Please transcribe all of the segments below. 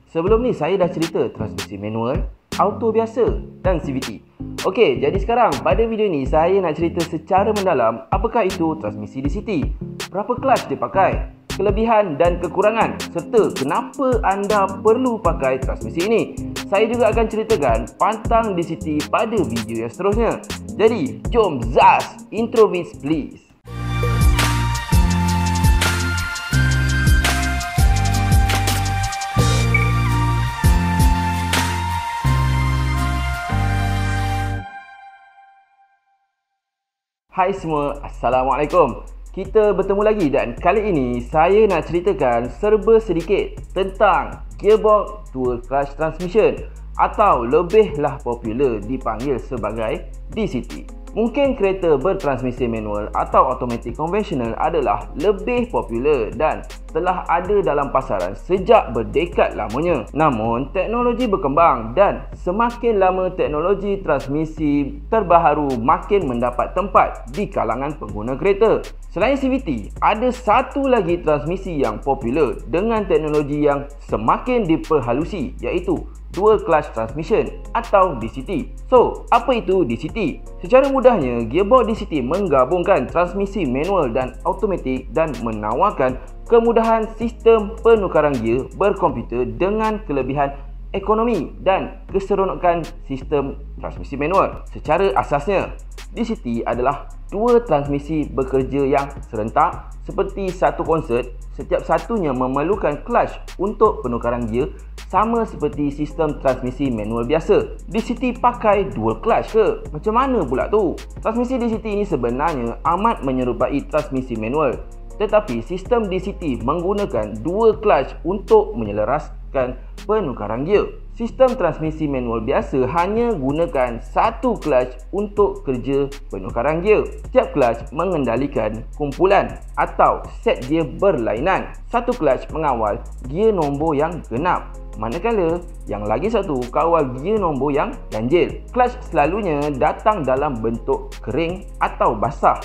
Sebelum ni saya dah cerita transmisi manual, auto biasa dan CVT. Okey, jadi sekarang pada video ni saya nak cerita secara mendalam apakah itu transmisi DCT, berapa clutch dia pakai, kelebihan dan kekurangan serta kenapa anda perlu pakai transmisi ini. Saya juga akan ceritakan pantang DCT pada video yang seterusnya. Jadi, jom zas, intro bits please. Hai semua, Assalamualaikum. Kita bertemu lagi dan kali ini saya nak ceritakan serba sedikit tentang gearbox dual clutch transmission atau lebihlah popular dipanggil sebagai DCT. Mungkin kereta bertransmisi manual atau automatic conventional adalah lebih popular dan telah ada dalam pasaran sejak berdekad lamanya. Namun, teknologi berkembang dan semakin lama teknologi transmisi terbaharu makin mendapat tempat di kalangan pengguna kereta. Selain CVT, ada satu lagi transmisi yang popular dengan teknologi yang semakin diperhalusi, iaitu dual clutch transmission atau DCT. So, apa itu DCT? Secara mudahnya, gearbox DCT menggabungkan transmisi manual dan automatik dan menawarkan kemudahan sistem penukaran gear berkomputer dengan kelebihan ekonomi dan keseronokan sistem transmisi manual. Secara asasnya, DCT adalah dua transmisi bekerja yang serentak seperti satu konsert. Setiap satunya memerlukan clutch untuk penukaran gear sama seperti sistem transmisi manual biasa. DCT pakai dual clutch ke? Macam mana pula tu? Transmisi DCT ini sebenarnya amat menyerupai transmisi manual, tetapi sistem DCT menggunakan dual clutch untuk menyelaraskan penukaran gear. Sistem transmisi manual biasa hanya gunakan satu clutch untuk kerja penukaran gear. Setiap clutch mengendalikan kumpulan atau set gear berlainan. Satu clutch mengawal gear nombor yang genap, manakala yang lagi satu kawal gear nombor yang ganjil. Clutch selalunya datang dalam bentuk kering atau basah,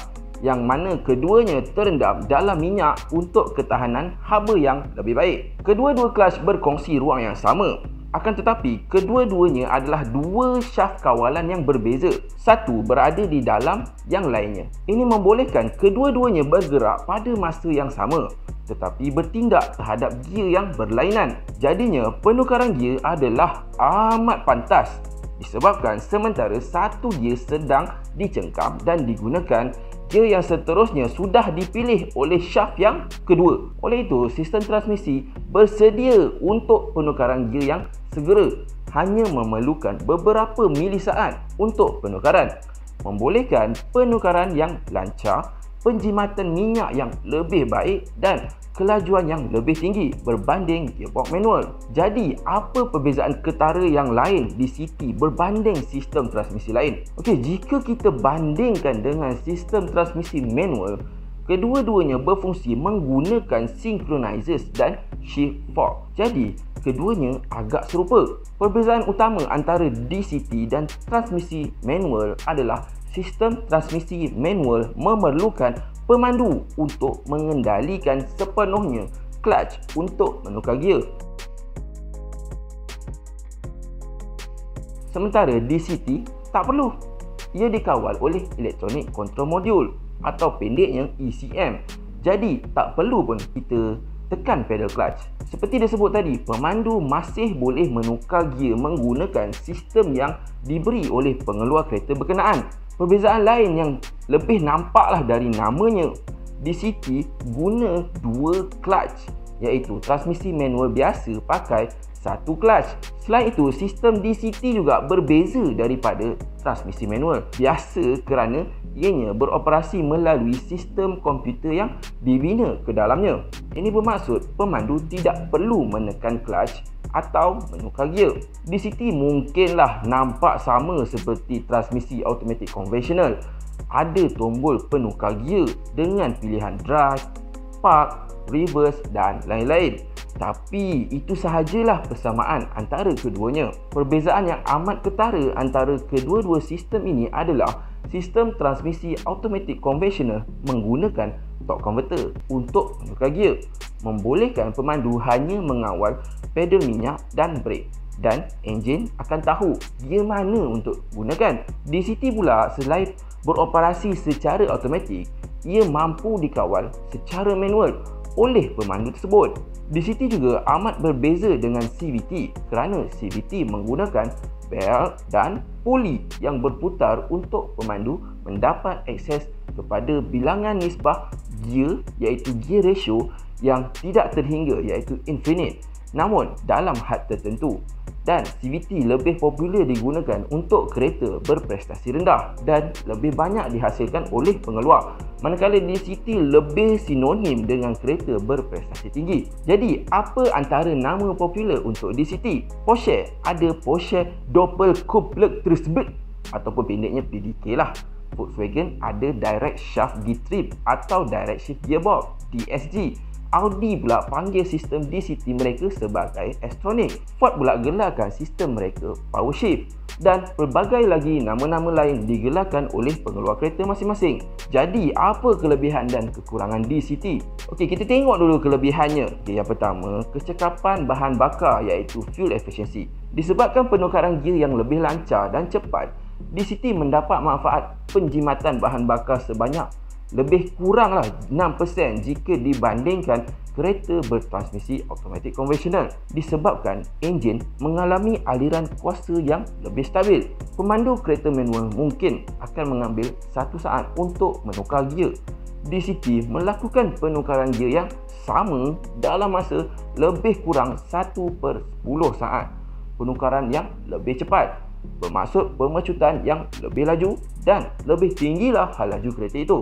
yang mana keduanya terendam dalam minyak untuk ketahanan haba yang lebih baik. Kedua-dua clutch berkongsi ruang yang sama, akan tetapi kedua-duanya adalah dua syaf kawalan yang berbeza. Satu berada di dalam yang lainnya. Ini membolehkan kedua-duanya bergerak pada masa yang sama tetapi bertindak terhadap gear yang berlainan. Jadinya penukaran gear adalah amat pantas disebabkan sementara satu gear sedang dicengkam dan digunakan, gear yang seterusnya sudah dipilih oleh syaf yang kedua. Oleh itu, sistem transmisi bersedia untuk penukaran gear yang segera, hanya memerlukan beberapa milisaat untuk penukaran, membolehkan penukaran yang lancar, penjimatan minyak yang lebih baik dan kelajuan yang lebih tinggi berbanding gearbox manual. Jadi, apa perbezaan ketara yang lain DCT berbanding sistem transmisi lain? Okey, jika kita bandingkan dengan sistem transmisi manual, kedua-duanya berfungsi menggunakan synchronizers dan shift fork. Jadi, keduanya agak serupa. Perbezaan utama antara DCT dan transmisi manual adalah sistem transmisi manual memerlukan pemandu untuk mengendalikan sepenuhnya clutch untuk menukar gear. Sementara DCT tak perlu. Ia dikawal oleh Electronic Control Module atau pendeknya ECM. Jadi tak perlu pun kita tekan pedal clutch. Seperti disebut tadi, pemandu masih boleh menukar gear menggunakan sistem yang diberi oleh pengeluar kereta berkenaan. Perbezaan lain yang lebih nampaklah dari namanya, DCT guna dua clutch, iaitu transmisi manual biasa pakai satu clutch. Selain itu, sistem DCT juga berbeza daripada transmisi manual biasa kerana ianya beroperasi melalui sistem komputer yang dibina ke dalamnya. Ini bermaksud pemandu tidak perlu menekan clutch atau menukar gear. DCT mungkinlah nampak sama seperti transmisi automatic conventional. Ada tombol penukar gear dengan pilihan drive, park, reverse dan lain-lain. Tapi itu sahajalah persamaan antara keduanya. Perbezaan yang amat ketara antara kedua-dua sistem ini adalah sistem transmisi automatic conventional menggunakan torque converter untuk menukar gear, membolehkan pemandu hanya mengawal pedal minyak dan brek, dan enjin akan tahu gear mana untuk gunakan. DCT pula selain beroperasi secara automatik, ia mampu dikawal secara manual oleh pemandu tersebut. DCT juga amat berbeza dengan CVT kerana CVT menggunakan belt dan puli yang berputar untuk pemandu mendapat akses kepada bilangan nisbah gear iaitu gear ratio yang tidak terhingga iaitu infinite, namun dalam had tertentu. Dan CVT lebih popular digunakan untuk kereta berprestasi rendah dan lebih banyak dihasilkan oleh pengeluar, manakala DCT lebih sinonim dengan kereta berprestasi tinggi. Jadi, apa antara nama popular untuk DCT? Porsche ada Porsche Doppelkupplung ataupun pendeknya PDK lah. Volkswagen ada Direct Shaft Getrieb atau Direct Shift Gearbox, DSG. Audi pula panggil sistem DCT mereka sebagai S-Tronic. Ford pula gelarkan sistem mereka Power Shift. Dan pelbagai lagi nama-nama lain digelarkan oleh pengeluar kereta masing-masing. Jadi, apa kelebihan dan kekurangan DCT? Okey, kita tengok dulu kelebihannya. Okay, yang pertama, kecekapan bahan bakar iaitu fuel efficiency. Disebabkan penukaran gear yang lebih lancar dan cepat, DCT mendapat manfaat penjimatan bahan bakar sebanyak lebih kuranglah 6% jika dibandingkan kereta bertransmisi automatik konvensional, disebabkan enjin mengalami aliran kuasa yang lebih stabil. Pemandu kereta manual mungkin akan mengambil 1 saat untuk menukar gear. DCT melakukan penukaran gear yang sama dalam masa lebih kurang 1/10 saat. Penukaran yang lebih cepat bermaksud pemecutan yang lebih laju dan lebih tinggilah hal laju kereta itu.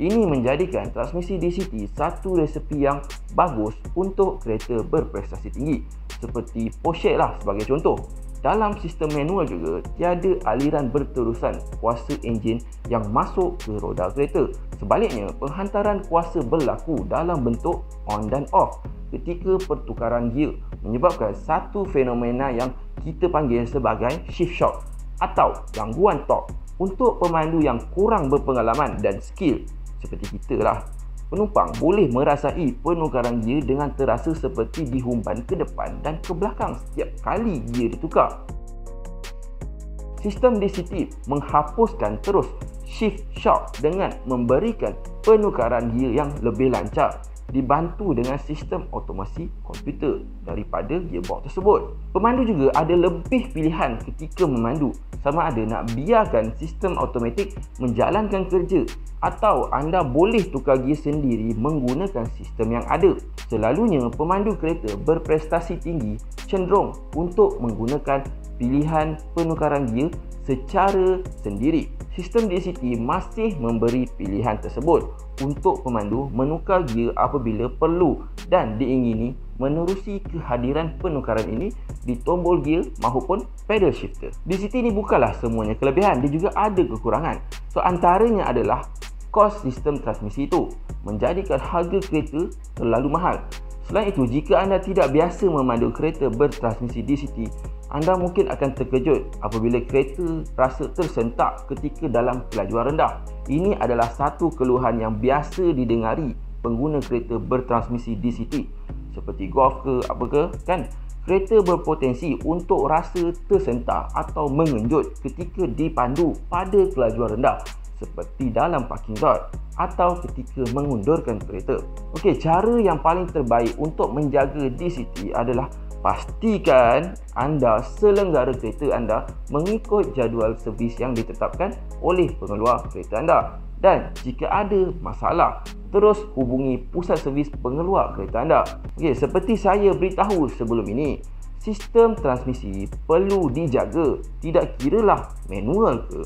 Ini menjadikan transmisi DCT satu resepi yang bagus untuk kereta berprestasi tinggi, seperti Porsche lah sebagai contoh. Dalam sistem manual juga, tiada aliran berterusan kuasa enjin yang masuk ke roda kereta. Sebaliknya, penghantaran kuasa berlaku dalam bentuk on dan off ketika pertukaran gear, menyebabkan satu fenomena yang kita panggil sebagai shift shock atau gangguan torque. Untuk pemandu yang kurang berpengalaman dan skill seperti kita lah, penumpang boleh merasai penukaran gear dengan terasa seperti dihumban ke depan dan ke belakang setiap kali gear ditukar. Sistem DCT menghapuskan terus shift shock dengan memberikan penukaran gear yang lebih lancar, dibantu dengan sistem otomasi komputer daripada gearbox tersebut. Pemandu juga ada lebih pilihan ketika memandu, sama ada nak biarkan sistem automatik menjalankan kerja atau anda boleh tukar gear sendiri menggunakan sistem yang ada. Selalunya pemandu kereta berprestasi tinggi cenderung untuk menggunakan pilihan penukaran gear secara sendiri. Sistem DCT masih memberi pilihan tersebut untuk pemandu menukar gear apabila perlu dan diingini menerusi kehadiran penukaran ini di tombol gear maupun pedal shifter. DCT ini bukanlah semuanya kelebihan, dia juga ada kekurangan. So antaranya adalah kos sistem transmisi itu menjadikan harga kereta terlalu mahal. Selain itu, jika anda tidak biasa memandu kereta bertransmisi DCT, anda mungkin akan terkejut apabila kereta rasa tersentak ketika dalam kelajuan rendah. Ini adalah satu keluhan yang biasa didengari pengguna kereta bertransmisi DCT seperti Golf ke apa ke, kan? Kereta berpotensi untuk rasa tersentak atau mengenjut ketika dipandu pada kelajuan rendah seperti dalam parking lot atau ketika mengundurkan kereta. Okey, cara yang paling terbaik untuk menjaga DCT adalah pastikan anda selenggara kereta anda mengikut jadual servis yang ditetapkan oleh pengeluar kereta anda. Dan jika ada masalah, terus hubungi pusat servis pengeluar kereta anda. Okey, seperti saya beritahu sebelum ini, sistem transmisi perlu dijaga, tidak kiralah manual ke,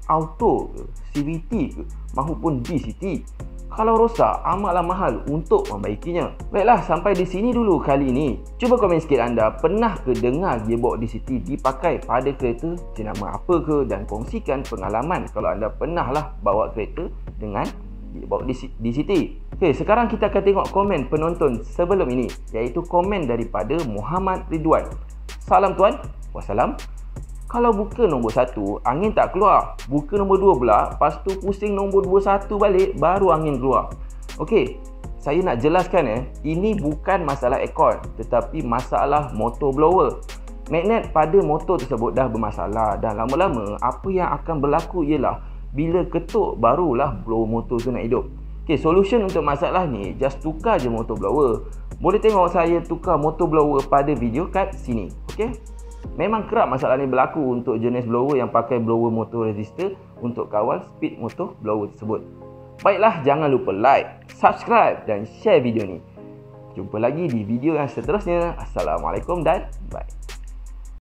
auto ke, CVT ke, mahupun DCT. Kalau rosak, amatlah mahal untuk membaikinya. Baiklah, sampai di sini dulu kali ini. Cuba komen sikit anda, pernah ke dengar gearbox DCT dipakai pada kereta jenama apa ke, dan kongsikan pengalaman kalau anda pernah lah bawa kereta dengan gearbox DCT. Okay, sekarang kita akan tengok komen penonton sebelum ini, iaitu komen daripada Muhammad Ridwan. Salam tuan. Wassalam. Kalau buka nombor 1, angin tak keluar. Buka nombor 2 pula, lepas tu pusing nombor 21 balik, baru angin keluar. Okey, saya nak jelaskan ini bukan masalah aircon, tetapi masalah motor blower. Magnet pada motor tersebut dah bermasalah, dan lama-lama apa yang akan berlaku ialah bila ketuk barulah blower motor tu nak hidup. Okey, solution untuk masalah ni, just tukar je motor blower. Boleh tengok saya tukar motor blower pada video kat sini. Okey. Memang kerap masalah ni berlaku untuk jenis blower yang pakai blower motor resistor untuk kawal speed motor blower tersebut. Baiklah, jangan lupa like, subscribe dan share video ni. Jumpa lagi di video yang seterusnya. Assalamualaikum dan bye.